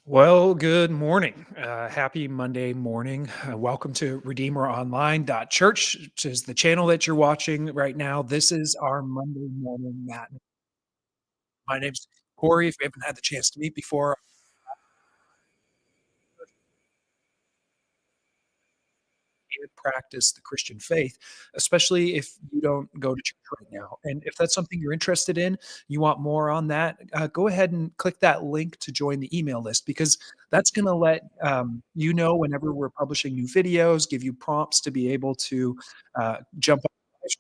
Well, good morning. Happy Monday morning. Welcome to RedeemerOnline.church, which is the channel that you're watching right now. This is our Monday morning matinee. My name's Corey. If we haven't had the chance to meet before, and practice the Christian faith, especially if you don't go to church right now. And if that's something you're interested in, you want more on that, go ahead and click that link to join the email list because that's going to let you know whenever we're publishing new videos, give you prompts to be able to jump on with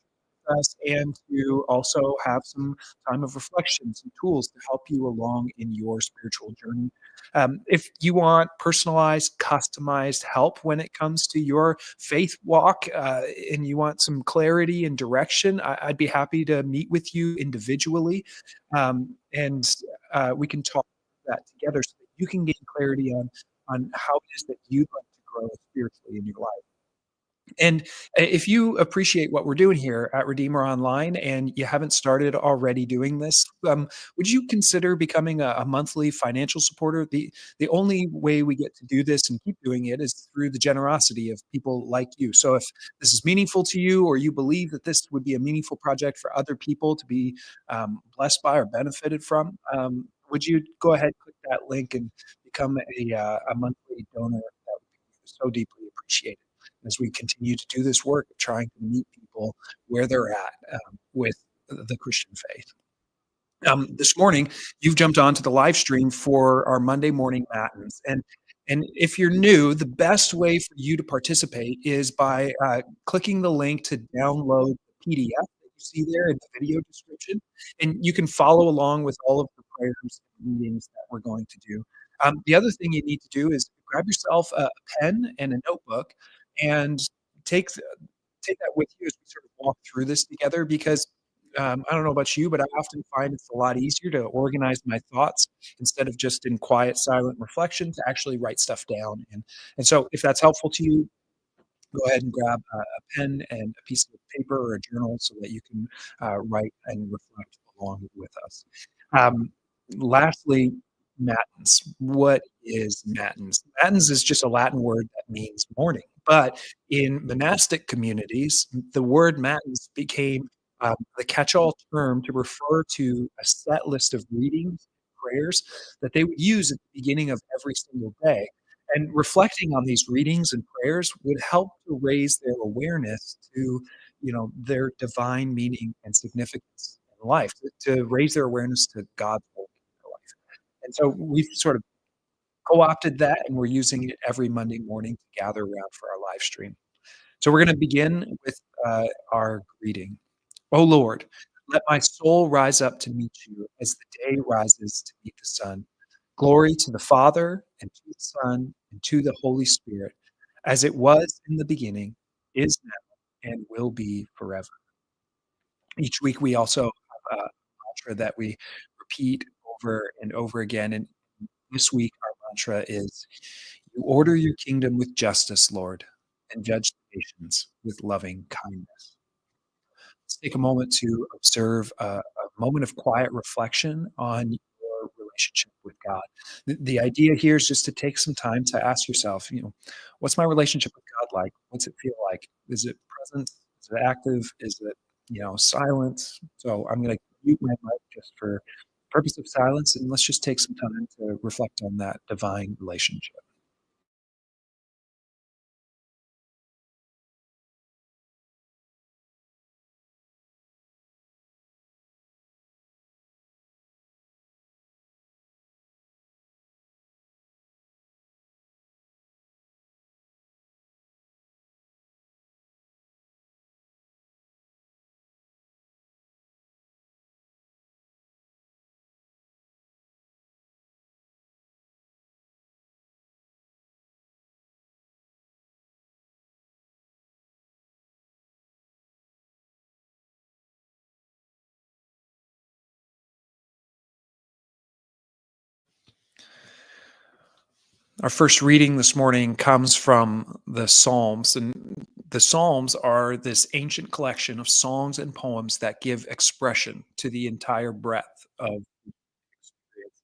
us and to also have some time of reflection, some tools to help you along in your spiritual journey. If you want personalized, customized help when it comes to your faith walk, and you want some clarity and direction, I'd be happy to meet with you individually, and we can talk that together so that you can gain clarity on how it is that you'd like to grow spiritually in your life. And if you appreciate what we're doing here at Redeemer Online and you haven't started already doing this, would you consider becoming a monthly financial supporter? The only way we get to do this and keep doing it is through the generosity of people like you. So if this is meaningful to you, or you believe that this would be a meaningful project for other people to be blessed by or benefited from, would you go ahead, click that link, and become a monthly donor? That would be so deeply appreciated as we continue to do this work of trying to meet people where they're at with the Christian faith. This morning, you've jumped onto the live stream for our Monday morning matins, and if you're new, the best way for you to participate is by clicking the link to download the PDF that you see there in the video description, and you can follow along with all of the prayers and readings that we're going to do. The other thing you need to do is grab yourself a pen and a notebook, and take th- take that with you as we sort of walk through this together because I don't know about you, but I often find it's a lot easier to organize my thoughts instead of just in quiet, silent reflection to actually write stuff down. And so, if that's helpful to you, go ahead and grab a pen and a piece of paper or a journal so that you can write and reflect along with us. Um, Lastly, matins. What is matins? Matins is just a Latin word that means morning. But in monastic communities, the word matins became the catch-all term to refer to a set list of readings, prayers that they would use at the beginning of every single day, and reflecting on these readings and prayers would help to raise their awareness to, their divine meaning and significance in life, to raise their awareness to God's work in their life. And so we've sort of co-opted that, and we're using it every Monday morning to gather around for our live stream. So we're going to begin with our greeting. O Lord, let my soul rise up to meet you as the day rises to meet the sun. Glory to the Father, and to the Son, and to the Holy Spirit, as it was in the beginning, is now, and will be forever. Each week, we also have a mantra that we repeat over and over again. And this week, our mantra is: You order your kingdom with justice, Lord, and judge the nations with loving kindness. Let's take a moment to observe a moment of quiet reflection on your relationship with God. The idea here is just to take some time to ask yourself, what's my relationship with God like? What's it feel like? Is it present? Is it active? Is it, silent? So I'm going to mute my mic just for purpose of silence, and let's just take some time to reflect on that divine relationship. Our first reading this morning comes from the Psalms, and the Psalms are this ancient collection of songs and poems that give expression to the entire breadth of experience.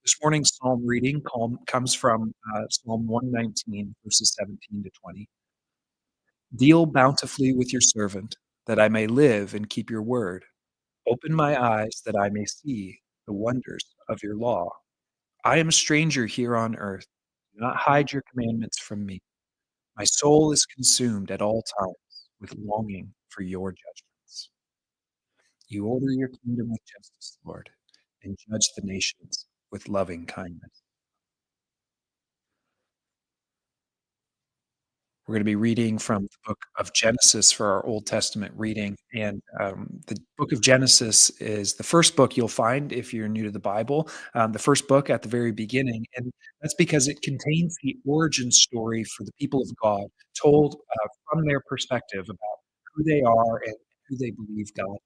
This morning's psalm reading comes from Psalm 119, verses 17 to 20. Deal bountifully with your servant, that I may live and keep your word. Open my eyes that I may see the wonders of your law. I am a stranger here on earth. Do not hide your commandments from me. My soul is consumed at all times with longing for your judgments. You order your kingdom with justice, Lord, and judge the nations with loving kindness. We're going to be reading from the book of Genesis for our Old Testament reading. And the book of Genesis is the first book you'll find if you're new to the Bible, the first book at the very beginning. And that's because it contains the origin story for the people of God, told from their perspective about who they are and who they believe God.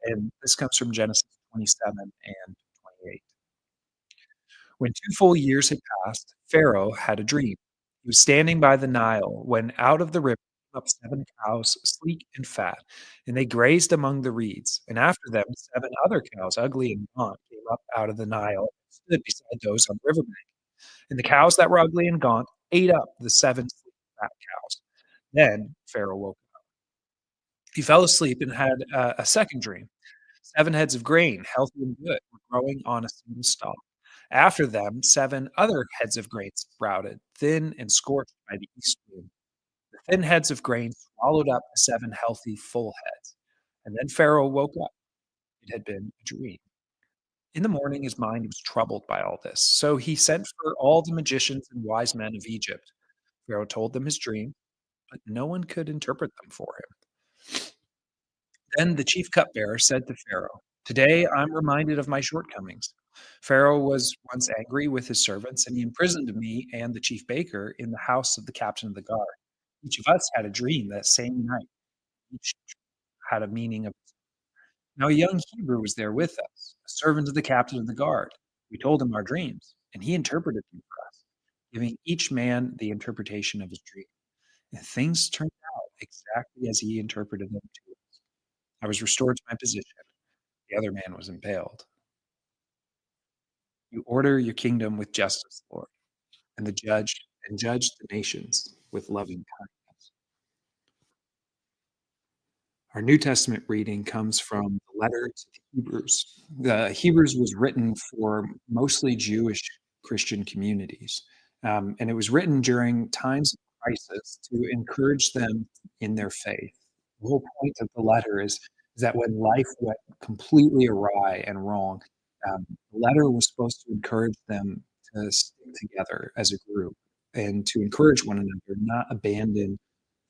And this comes from Genesis 27 and 28. When 2 full years had passed, Pharaoh had a dream. He was standing by the Nile when out of the river came up 7 cows, sleek and fat, and they grazed among the reeds. And after them 7 other cows, ugly and gaunt, came up out of the Nile and stood beside those on the riverbank. And the cows that were ugly and gaunt ate up the 7 sleek and fat cows. Then Pharaoh woke up. He fell asleep and had a second dream. 7 heads of grain, healthy and good, were growing on a single stalk. After them, 7 other heads of grain sprouted, thin and scorched by the east wind. The thin heads of grain swallowed up the 7 healthy, full heads. And then Pharaoh woke up. It had been a dream. In the morning, his mind was troubled by all this. So he sent for all the magicians and wise men of Egypt. Pharaoh told them his dream, but no one could interpret them for him. Then the chief cupbearer said to Pharaoh, "Today I'm reminded of my shortcomings. Pharaoh was once angry with his servants, and he imprisoned me and the chief baker in the house of the captain of the guard. Each of us had a dream that same night. Each had a meaning of its own. Now a young Hebrew was there with us, a servant of the captain of the guard. We told him our dreams, and he interpreted them for us, giving each man the interpretation of his dream. And things turned out exactly as he interpreted them to us. I was restored to my position. The other man was impaled. You order your kingdom with justice, Lord, and judge the nations with loving kindness." Our New Testament reading comes from the letter to the Hebrews. The Hebrews was written for mostly Jewish Christian communities, and it was written during times of crisis to encourage them in their faith. The whole point of the letter is that when life went completely awry and wrong, the letter was supposed to encourage them to stick together as a group and to encourage one another, not abandon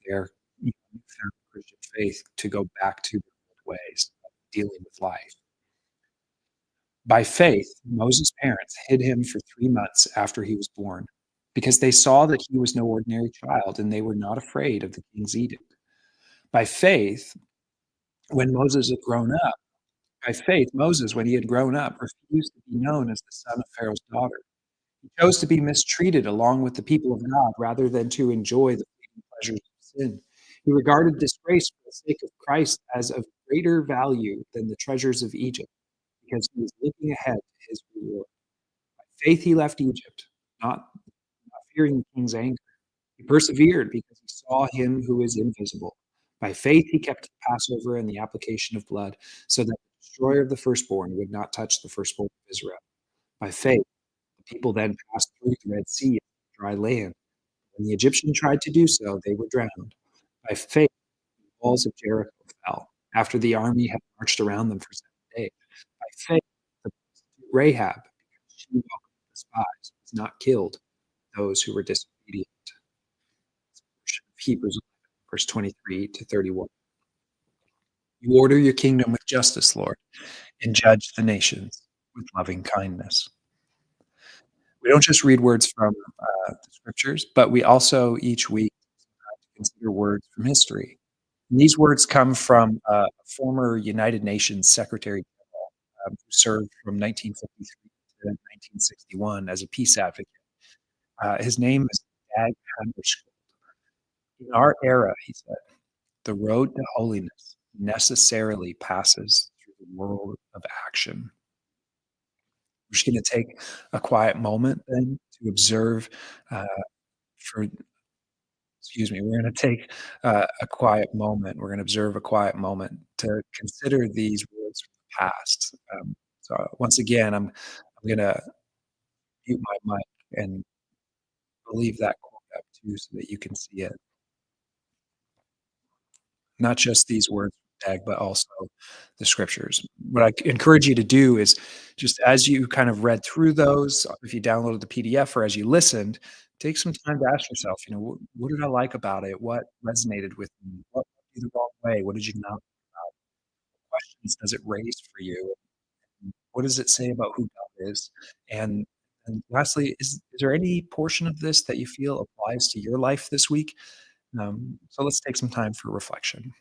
their newfound Christian faith to go back to their old ways of dealing with life. By faith, Moses' parents hid him for 3 months after he was born because they saw that he was no ordinary child and they were not afraid of the king's edict. By faith, when Moses had grown up, by faith, Moses, when he had grown up, refused to be known as the son of Pharaoh's daughter. He chose to be mistreated along with the people of God rather than to enjoy the fleeting pleasures of sin. He regarded disgrace for the sake of Christ as of greater value than the treasures of Egypt because he was looking ahead to his reward. By faith, he left Egypt, not fearing the king's anger. He persevered because he saw him who is invisible. By faith, he kept the Passover and the application of blood so that the destroyer of the firstborn would not touch the firstborn of Israel. By faith, the people then passed through the Red Sea, dry land. When the Egyptians tried to do so, they were drowned. By faith, the walls of Jericho fell after the army had marched around them for 7 days. By faith, the prostitute Rahab, because she welcomed the spies, was not killed. Those who were disobedient. Hebrews 11, verse 23 to 31. You order your kingdom with justice, Lord, and judge the nations with loving kindness. We don't just read words from the scriptures, but we also each week consider words from history. And these words come from a former United Nations Secretary General who served from 1953 to 1961 as a peace advocate. His name is Dag Hammarskjöld. In our era, he said, the road to holiness necessarily passes through the world of action. We're just gonna take a quiet moment then to observe, uh, for excuse me, we're gonna take, a quiet moment. We're gonna observe a quiet moment to consider these words from the past. So once again, I'm gonna mute my mic and leave that quote up too so that you can see it. Not just these words from tag, but also the scriptures. What I encourage you to do is just as you kind of read through those, if you downloaded the PDF or as you listened, take some time to ask yourself, what did I like about it? What resonated with me? What rubbed you the wrong way? What did you not? Questions does it raise for you? What does it say about who God is? And and lastly, is there any portion of this that you feel applies to your life this week? So let's take some time for reflection.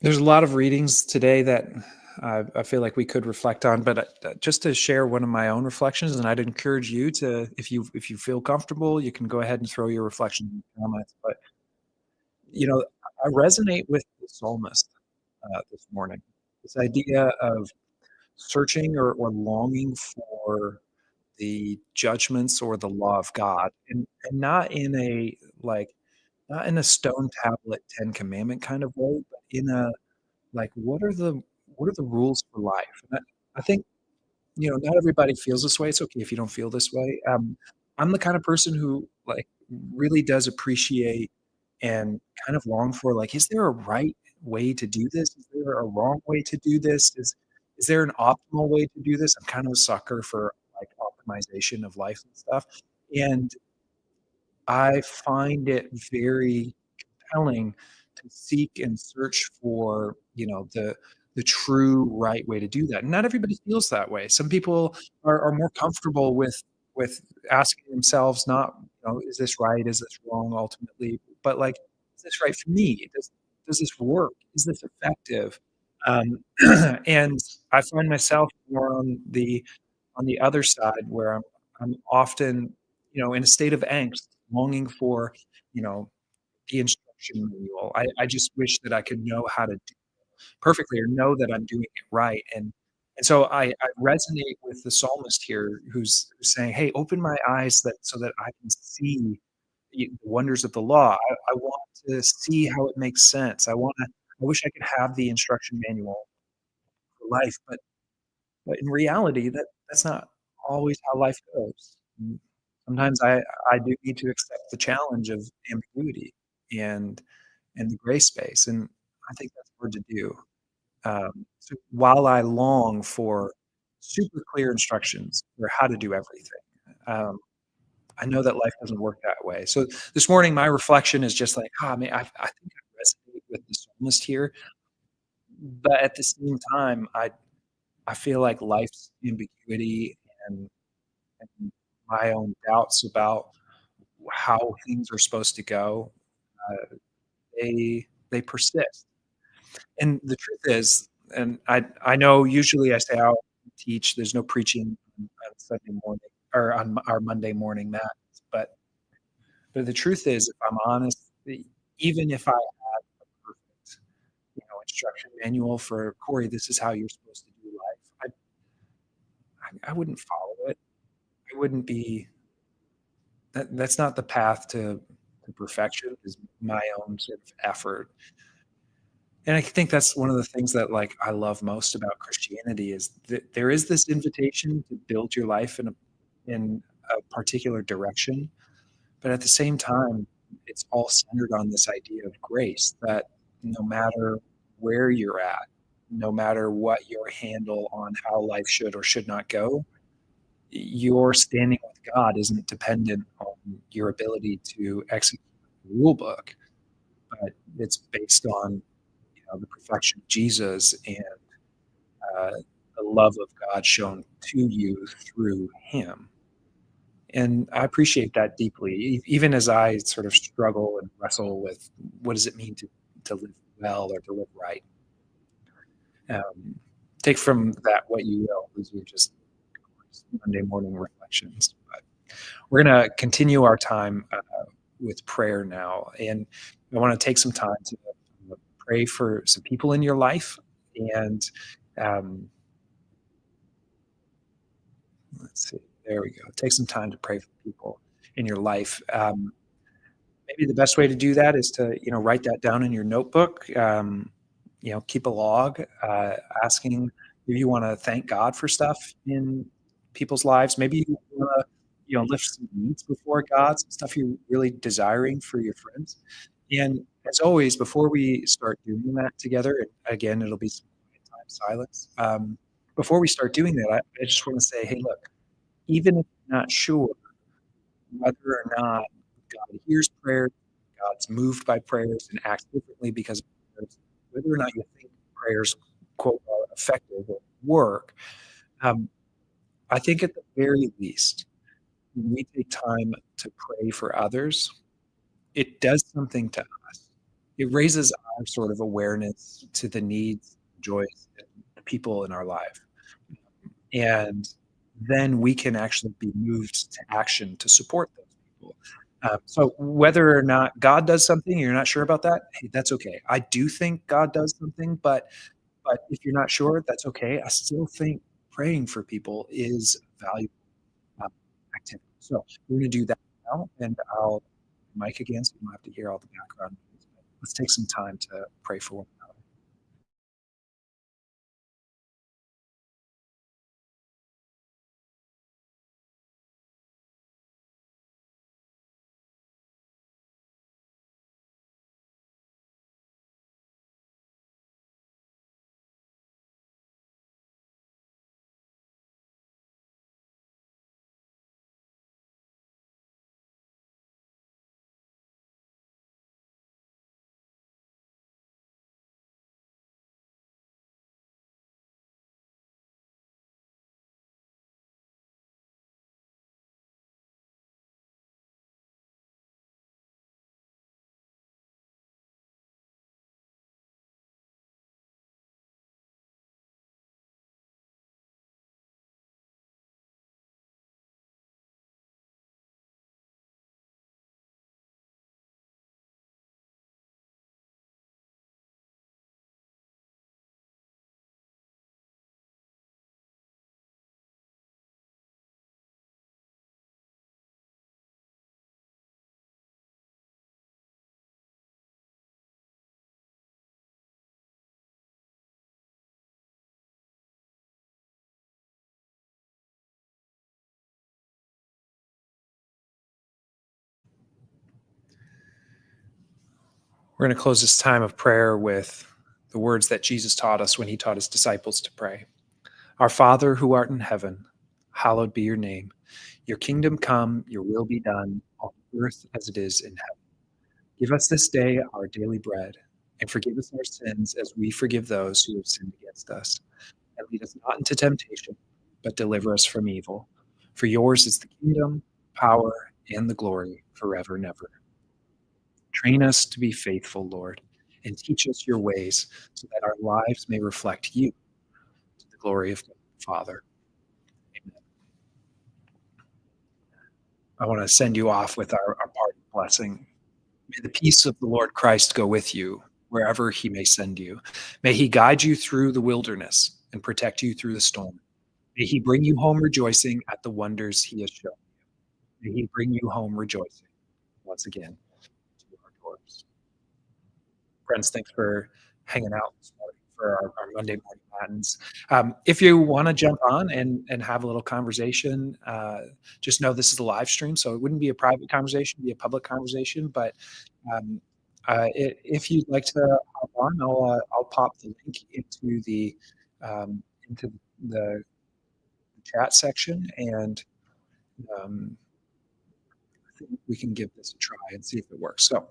There's a lot of readings today that I feel like we could reflect on, but just to share one of my own reflections, and I'd encourage you to, if you feel comfortable, you can go ahead and throw your reflection in the comments. But I resonate with the psalmist this morning. This idea of searching or longing for the judgments or the law of God, and not in a not in a stone tablet Ten Commandment kind of way, but in a like, what are the rules for life? And I think, not everybody feels this way. It's okay if you don't feel this way. I'm the kind of person who, like, really does appreciate and kind of long for, like, is there a right way to do this? Is there a wrong way to do this? Is there an optimal way to do this? I'm kind of a sucker for, like, optimization of life and stuff, and I find it very compelling to seek and search for, the true right way to do that. And not everybody feels that way. Some people are more comfortable with asking themselves not, is this right? Is this wrong ultimately? But like, is this right for me? Does this work? Is this effective? Um, and I find myself more on the other side where I'm often, in a state of angst, longing for, you know, the instruction manual. I just wish that I could know how to do perfectly or know that I'm doing it right, and so I resonate with the psalmist here who's saying, "Hey, open my eyes that so that I can see the wonders of the law. I want to see how it makes sense. I wish I could have the instruction manual for life, but in reality, that's not always how life goes. Sometimes I do need to accept the challenge of ambiguity and the gray space, and I think that's hard to do. So while I long for super clear instructions for how to do everything, um, I know that life doesn't work that way. So this morning, my reflection is just like, "Ah, man, I think I resonate with the psalmist here," but at the same time, I feel like life's ambiguity and and my own doubts about how things are supposed to go, they persist. And the truth is, and I know usually I say, "I'll teach, there's no preaching on Sunday morning or on our Monday morning Matins," but the truth is, if I'm honest, even if I had a perfect, instruction manual for, "Corey, this is how you're supposed to do life," I wouldn't follow it. I wouldn't be that's not the path to perfection, is my own sort of effort. And I think that's one of the things that, like, I love most about Christianity is that there is this invitation to build your life in a particular direction, but at the same time, it's all centered on this idea of grace that no matter where you're at, no matter what your handle on how life should or should not go, your standing with God isn't dependent on your ability to execute the rule book, but it's based on, the perfection of Jesus and uh, the love of God shown to you through Him. And I appreciate that deeply, even as I sort of struggle and wrestle with what does it mean to live well or to live right. Um, take from that what you will. These are just Monday morning reflections. But we're going to continue our time with prayer now, and I want to take some time to pray for some people in your life, and um, let's see. There we go. Take some time to pray for people in your life. Maybe the best way to do that is to, write that down in your notebook. Keep a log, asking if you want to thank God for stuff in people's lives. Maybe you want to, lift some needs before God, some stuff you're really desiring for your friends. And as always, before we start doing that together, and again, it'll be some quiet time silence. Before we start doing that, I just want to say, hey, look, even if you're not sure whether or not God hears prayers, God's moved by prayers and acts differently because of prayers, whether or not you think prayers, quote, are effective or work, um, I think at the very least, when we take time to pray for others, it does something to us. It raises our sort of awareness to the needs, joys, and the people in our life. And then we can actually be moved to action to support those people. So whether or not God does something, you're not sure about that, hey, that's okay. I do think God does something, but if you're not sure, that's okay. I still think praying for people is a valuable um, activity. So we're going to do that now, and I'll mic again, so you don't have to hear all the background noise. But let's take some time to pray for one another. We're going to close this time of prayer with the words that Jesus taught us when he taught his disciples to pray. Our Father who art in heaven, hallowed be your name. Your kingdom come, your will be done on earth as it is in heaven. Give us this day our daily bread, and forgive us our sins as we forgive those who have sinned against us. And lead us not into temptation, but deliver us from evil. For yours is the kingdom, power, and the glory forever and ever. Train us to be faithful, Lord, and teach us your ways so that our lives may reflect you to the glory of God the Father. Amen. I want to send you off with our parting blessing. May the peace of the Lord Christ go with you wherever he may send you. May he guide you through the wilderness and protect you through the storm. May he bring you home rejoicing at the wonders he has shown. May he bring you home rejoicing once again to our doors. Friends, thanks for hanging out this morning for our Monday morning matins. If you want to jump on and have a little conversation, just know this is a live stream, so it wouldn't be a private conversation, it'd be a public conversation. But um, if you'd like to hop on, I'll pop the link into the chat section, and um, I think we can give this a try and see if it works. So,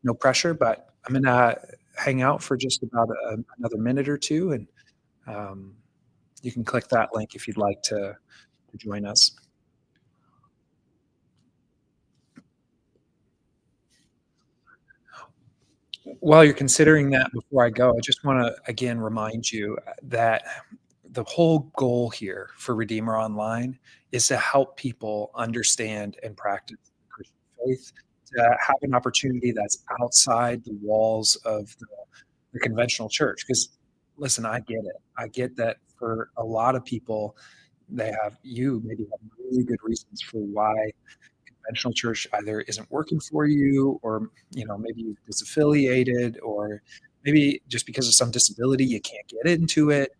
no pressure, but I'm gonna hang out for just about another minute or two, and um, you can click that link if you'd like to join us. While you're considering that, before I go, I just want to again remind you that the whole goal here for Redeemer Online is to help people understand and practice the Christian faith, to have an opportunity that's outside the walls of the conventional church. Because listen, I get it. I get that for a lot of people, you maybe have really good reasons for why conventional church either isn't working for you, or maybe you've disaffiliated, or maybe just because of some disability you can't get into it.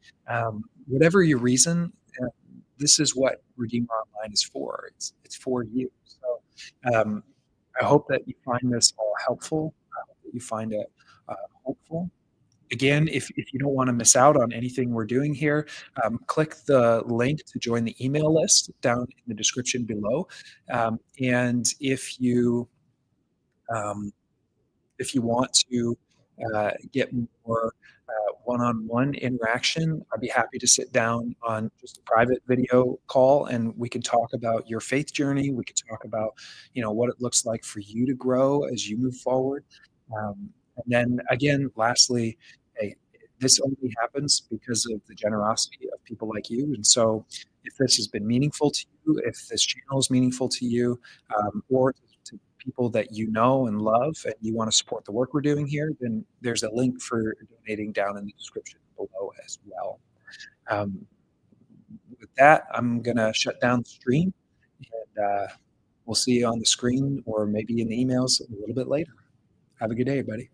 Whatever your reason, uh, this is what Redeemer Online is for. It's for you. So I hope that you find this all helpful. I hope that you find it hopeful. Again, if you don't want to miss out on anything we're doing here, click the link to join the email list down in the description below. And um, if you want to get more one-on-one interaction, I'd be happy to sit down on just a private video call, and we can talk about your faith journey. We could talk about, what it looks like for you to grow as you move forward. And then again, lastly, hey, this only happens because of the generosity of people like you. And so, if this has been meaningful to you, if this channel is meaningful to you, or to people that you know and love, and you want to support the work we're doing here, then there's a link for donating down in the description below as well. Um, with that, I'm going to shut down the stream, and we'll see you on the screen or maybe in the emails a little bit later. Have a good day, everybody.